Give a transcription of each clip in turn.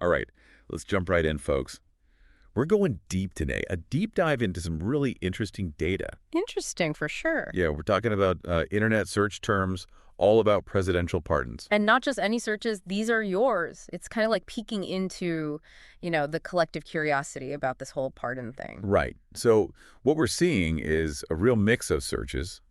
All right, let's jump right in, folks. We're going deep today, a deep dive into some really interesting data. Interesting, for sure. Yeah, we're talking about internet search terms, all about presidential pardons. And not just any searches, these are yours. It's kind of like peeking into, the collective curiosity about this whole pardon thing. Right. So what we're seeing is a real mix of searches.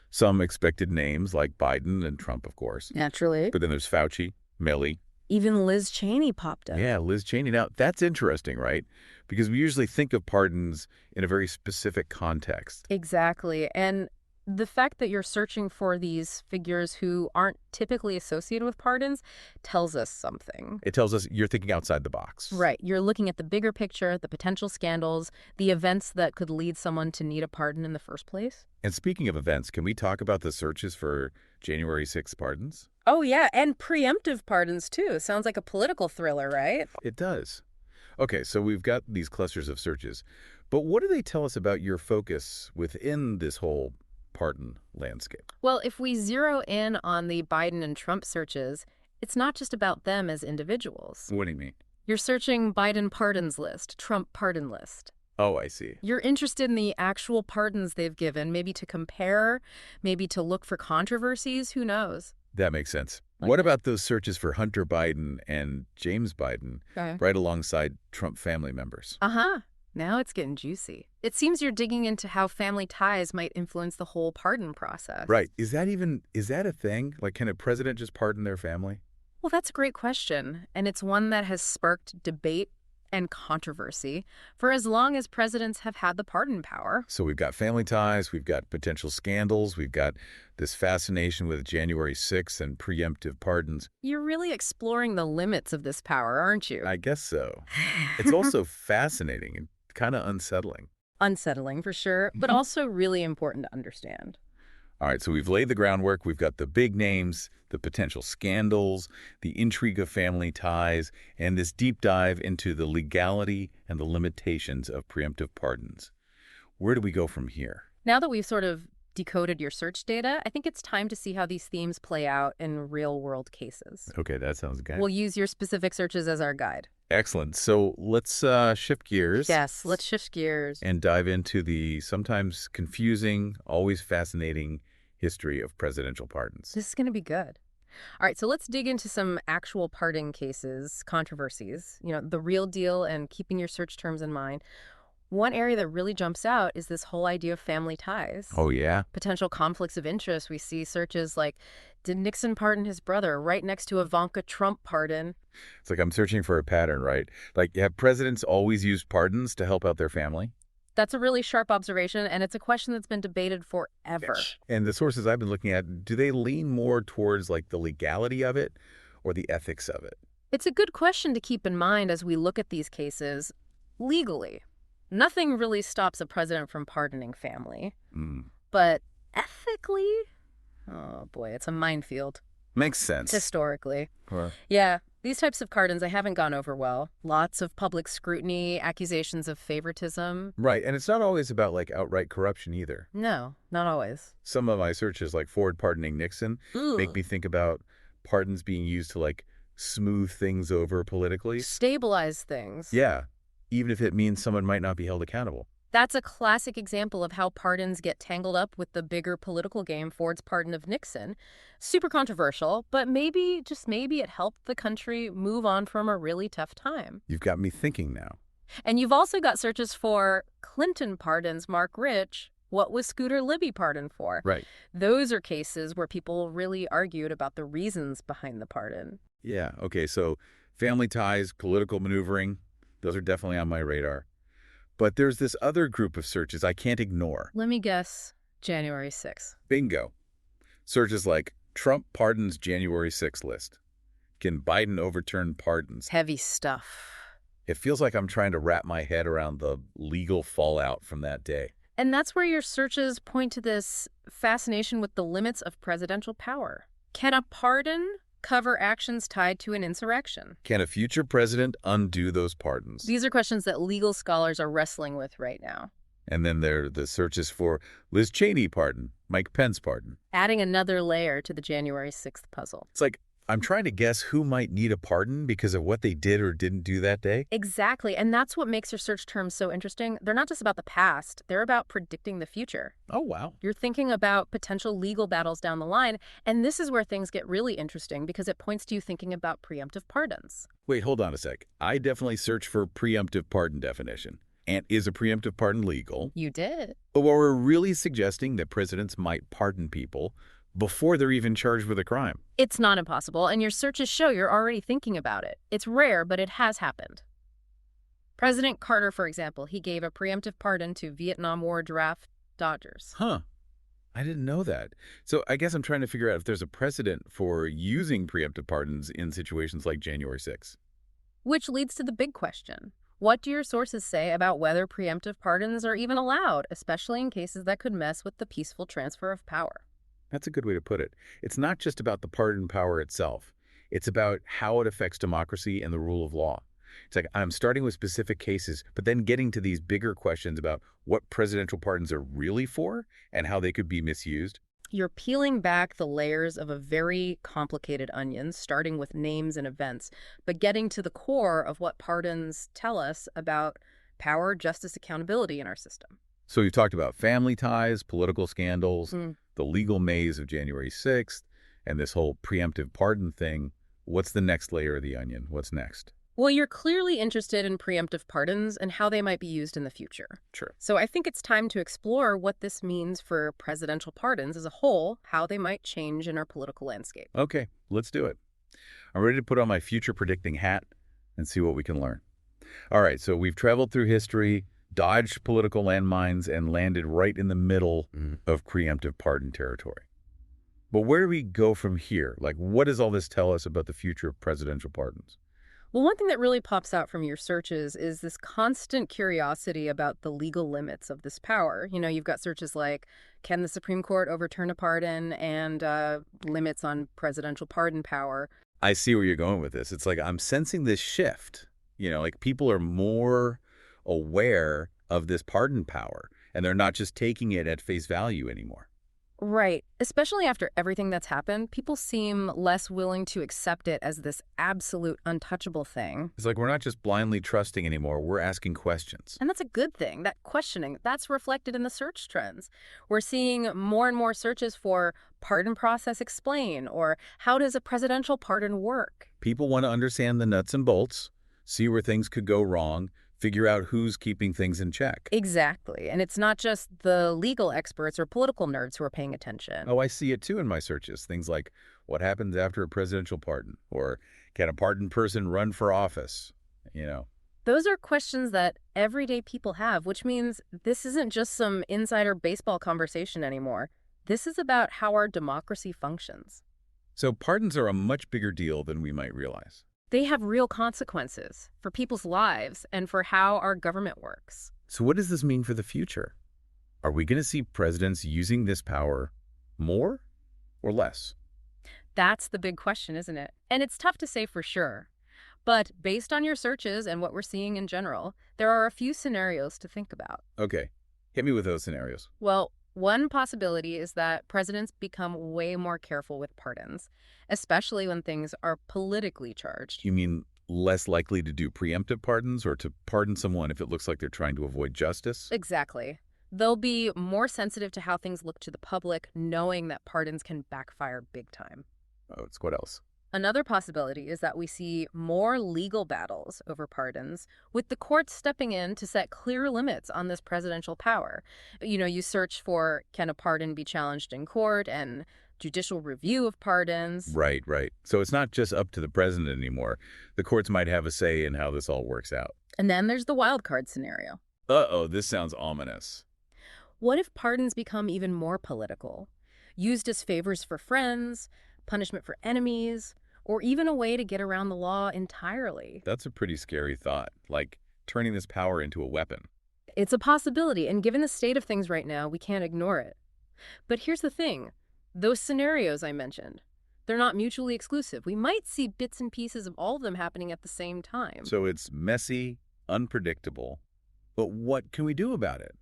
Some expected names like Biden and Trump, of course. Naturally. But then there's Fauci, Milley. Even Liz Cheney popped up. Yeah, Liz Cheney. Now, that's interesting, right? Because we usually think of pardons in a very specific context. Exactly. And the fact that you're searching for these figures who aren't typically associated with pardons tells us something. It tells us you're thinking outside the box. Right. You're looking at the bigger picture, the potential scandals, the events that could lead someone to need a pardon in the first place. And speaking of events, can we talk about the searches for January 6th pardons? Oh, yeah. And preemptive pardons, too. Sounds like a political thriller, right? It does. Okay, so we've got these clusters of searches. But what do they tell us about your focus within this whole pardon landscape? Well, if we zero in on the Biden and Trump searches, it's not just about them as individuals. What do you mean? You're searching Biden pardons list, Trump pardon list. Oh, I see. You're interested in the actual pardons they've given, maybe to compare, maybe to look for controversies, who knows? That makes sense. Like What that. about those searches for Hunter Biden and James Biden Okay. right alongside Trump family members? Uh-huh. Now it's getting juicy. It seems you're digging into how family ties might influence the whole pardon process. Right. Is that a thing? Like, can a president just pardon their family? Well, that's a great question, and it's one that has sparked debate and controversy for as long as presidents have had the pardon power. So we've got family ties, we've got potential scandals, we've got this fascination with January 6th and preemptive pardons. You're really exploring the limits of this power, aren't you? I guess so. It's also fascinating and kind of unsettling. Unsettling, for sure, but also really important to understand. All right, so we've laid the groundwork. We've got the big names, the potential scandals, the intrigue of family ties, and this deep dive into the legality and the limitations of preemptive pardons. Where do we go from here? Now that we've sort of decoded your search data, I think it's time to see how these themes play out in real-world cases. Okay, that sounds good. We'll use your specific searches as our guide. Excellent. So let's shift gears. Yes, let's shift gears. And dive into the sometimes confusing, always fascinating history of presidential pardons. This is going to be good. All right, so let's dig into some actual pardon cases, controversies, the real deal, and keeping your search terms in mind. One area that really jumps out is this whole idea of family ties. Oh, yeah? Potential conflicts of interest. We see searches like, did Nixon pardon his brother, right next to Ivanka Trump pardon? It's like I'm searching for a pattern, right? Like, have presidents always used pardons to help out their family? That's a really sharp observation, and it's a question that's been debated forever. And the sources I've been looking at, do they lean more towards like the legality of it or the ethics of it? It's a good question to keep in mind as we look at these cases. Legally, nothing really stops a president from pardoning family. But ethically, oh boy, it's a minefield. Makes sense. Historically. Huh. Yeah, these types of pardons, they haven't gone over well. Lots of public scrutiny, accusations of favoritism. Right, and it's not always about like outright corruption either. No, not always. Some of my searches, like Ford pardoning Nixon, make me think about pardons being used to like smooth things over politically. Stabilize things. Yeah, even if it means someone might not be held accountable. That's a classic example of how pardons get tangled up with the bigger political game, Ford's pardon of Nixon. Super controversial, but maybe, just maybe, it helped the country move on from a really tough time. You've got me thinking now. And you've also got searches for Clinton pardons Mark Rich. What was Scooter Libby pardoned for? Right. Those are cases where people really argued about the reasons behind the pardon. Yeah, okay, so family ties, political maneuvering, those are definitely on my radar. But there's this other group of searches I can't ignore. Let me guess, January 6th. Bingo. Searches like Trump pardons January 6th list. Can Biden overturn pardons? Heavy stuff. It feels like I'm trying to wrap my head around the legal fallout from that day. And that's where your searches point to this fascination with the limits of presidential power. Can a pardon cover actions tied to an insurrection? Can a future president undo those pardons? These are questions that legal scholars are wrestling with right now. And then there are the searches for Liz Cheney pardon, Mike Pence pardon. Adding another layer to the January 6th puzzle. It's like I'm trying to guess who might need a pardon because of what they did or didn't do that day. Exactly, and that's what makes your search terms so interesting. They're not just about the past, they're about predicting the future. Oh, wow. You're thinking about potential legal battles down the line, and this is where things get really interesting because it points to you thinking about preemptive pardons. Wait, hold on a sec. I definitely searched for preemptive pardon definition. And is a preemptive pardon legal? You did. But we're really suggesting that presidents might pardon people before they're even charged with a crime. It's not impossible, and your searches show you're already thinking about it. It's rare, but it has happened. President Carter, for example, he gave a preemptive pardon to Vietnam War draft dodgers. Huh. I didn't know that. So I guess I'm trying to figure out if there's a precedent for using preemptive pardons in situations like January 6th. Which leads to the big question. What do your sources say about whether preemptive pardons are even allowed, especially in cases that could mess with the peaceful transfer of power? That's a good way to put it. It's not just about the pardon power itself. It's about how it affects democracy and the rule of law. It's like I'm starting with specific cases, but then getting to these bigger questions about what presidential pardons are really for and how they could be misused. You're peeling back the layers of a very complicated onion, starting with names and events, but getting to the core of what pardons tell us about power, justice, accountability in our system. So we've talked about family ties, political scandals, the legal maze of January 6th, and this whole preemptive pardon thing. What's the next layer of the onion? What's next? Well, you're clearly interested in preemptive pardons and how they might be used in the future. Sure. So I think it's time to explore what this means for presidential pardons as a whole, how they might change in our political landscape. Okay, let's do it. I'm ready to put on my future predicting hat and see what we can learn. All right, so we've traveled through history, dodged political landmines, and landed right in the middle of preemptive pardon territory. But where do we go from here? Like, what does all this tell us about the future of presidential pardons? Well, one thing that really pops out from your searches is this constant curiosity about the legal limits of this power. You know, you've got searches like, can the Supreme Court overturn a pardon, and limits on presidential pardon power. I see where you're going with this. It's like I'm sensing this shift. Like people are more aware of this pardon power, and they're not just taking it at face value anymore. Right. Especially after everything that's happened, people seem less willing to accept it as this absolute untouchable thing. It's like we're not just blindly trusting anymore. We're asking questions. And that's a good thing. That questioning, that's reflected in the search trends. We're seeing more and more searches for pardon process explain, or how does a presidential pardon work? People want to understand the nuts and bolts, see where things could go wrong, figure out who's keeping things in check. Exactly. And it's not just the legal experts or political nerds who are paying attention. Oh, I see it too in my searches. Things like what happens after a presidential pardon, or can a pardoned person run for office? Those are questions that everyday people have, which means this isn't just some insider baseball conversation anymore. This is about how our democracy functions. So pardons are a much bigger deal than we might realize. They have real consequences for people's lives and for how our government works. So what does this mean for the future? Are we going to see presidents using this power more or less? That's the big question, isn't it? And it's tough to say for sure. But based on your searches and what we're seeing in general, there are a few scenarios to think about. Okay, hit me with those scenarios. Well, one possibility is that presidents become way more careful with pardons, especially when things are politically charged. You mean less likely to do preemptive pardons or to pardon someone if it looks like they're trying to avoid justice? Exactly. They'll be more sensitive to how things look to the public, knowing that pardons can backfire big time. Oh, it's what else? Another possibility is that we see more legal battles over pardons, with the courts stepping in to set clear limits on this presidential power. You search for, can a pardon be challenged in court, and judicial review of pardons. Right. So it's not just up to the president anymore. The courts might have a say in how this all works out. And then there's the wild card scenario. Uh-oh, this sounds ominous. What if pardons become even more political? Used as favors for friends, punishment for enemies, or even a way to get around the law entirely. That's a pretty scary thought, like turning this power into a weapon. It's a possibility, and given the state of things right now, we can't ignore it. But here's the thing. Those scenarios I mentioned, they're not mutually exclusive. We might see bits and pieces of all of them happening at the same time. So it's messy, unpredictable. But what can we do about it?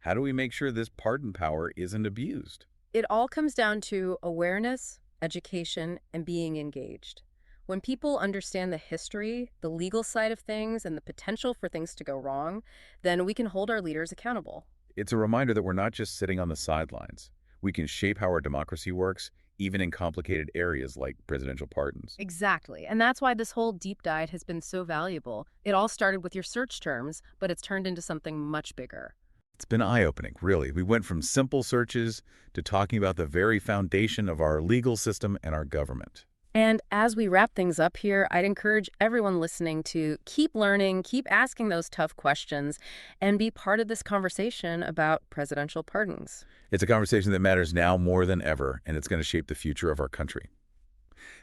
How do we make sure this pardon power isn't abused? It all comes down to awareness, education, and being engaged. When people understand the history, the legal side of things, and the potential for things to go wrong, then we can hold our leaders accountable. It's a reminder that we're not just sitting on the sidelines. We can shape how our democracy works, even in complicated areas like presidential pardons. Exactly. And that's why this whole deep dive has been so valuable. It all started with your search terms, but it's turned into something much bigger. It's been eye-opening, really. We went from simple searches to talking about the very foundation of our legal system and our government. And as we wrap things up here, I'd encourage everyone listening to keep learning, keep asking those tough questions, and be part of this conversation about presidential pardons. It's a conversation that matters now more than ever, and it's going to shape the future of our country.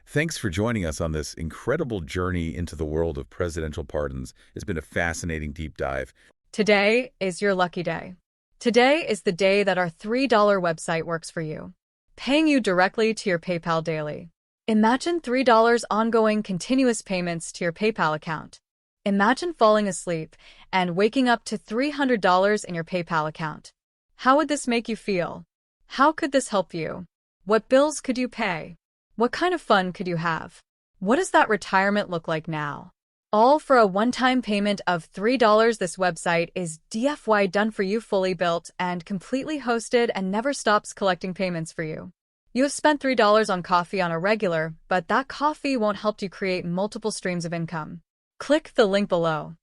Thanks for joining us on this incredible journey into the world of presidential pardons. It's been a fascinating deep dive. Today is your lucky day. Today is the day that our $3 website works for you, paying you directly to your PayPal daily. Imagine $3 ongoing continuous payments to your PayPal account. Imagine falling asleep and waking up to $300 in your PayPal account. How would this make you feel? How could this help you? What bills could you pay? What kind of fun could you have? What does that retirement look like now? All for a one-time payment of $3. This website is DFY done for you, fully built and completely hosted, and never stops collecting payments for you. You have spent $3 on coffee on a regular, but that coffee won't help you create multiple streams of income. Click the link below.